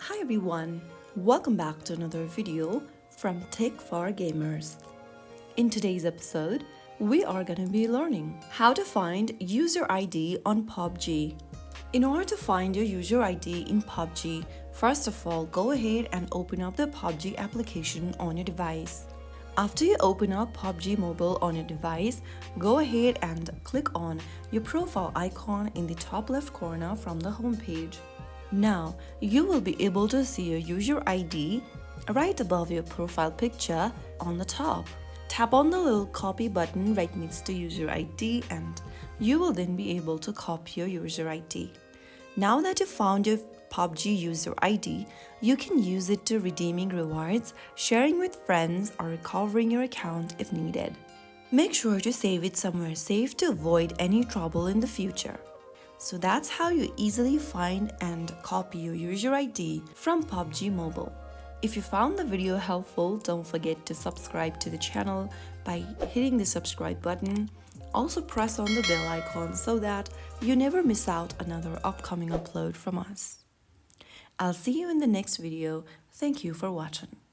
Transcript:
Hi everyone, welcome back to another video from Tech for Gamers. In today's episode, we are going to be learning how to find user ID on PUBG. In order to find your user ID in PUBG, first of all, go ahead and open up the PUBG application on your device. After you open up PUBG Mobile on your device, go ahead and click on your profile icon in the top left corner from the home page. Now, you will be able to see your user ID right above your profile picture on the top. Tap on the little copy button right next to user ID and you will then be able to copy your user ID. Now that you found your PUBG user ID, you can use it to redeeming rewards, sharing with friends, or recovering your account if needed. Make sure to save it somewhere safe to avoid any trouble in the future. So that's how you easily find and copy your user ID from PUBG Mobile. If you found the video helpful, don't forget to subscribe to the channel by hitting the subscribe button. Also press on the bell icon so that you never miss out another upcoming upload from us. I'll see you in the next video. Thank you for watching.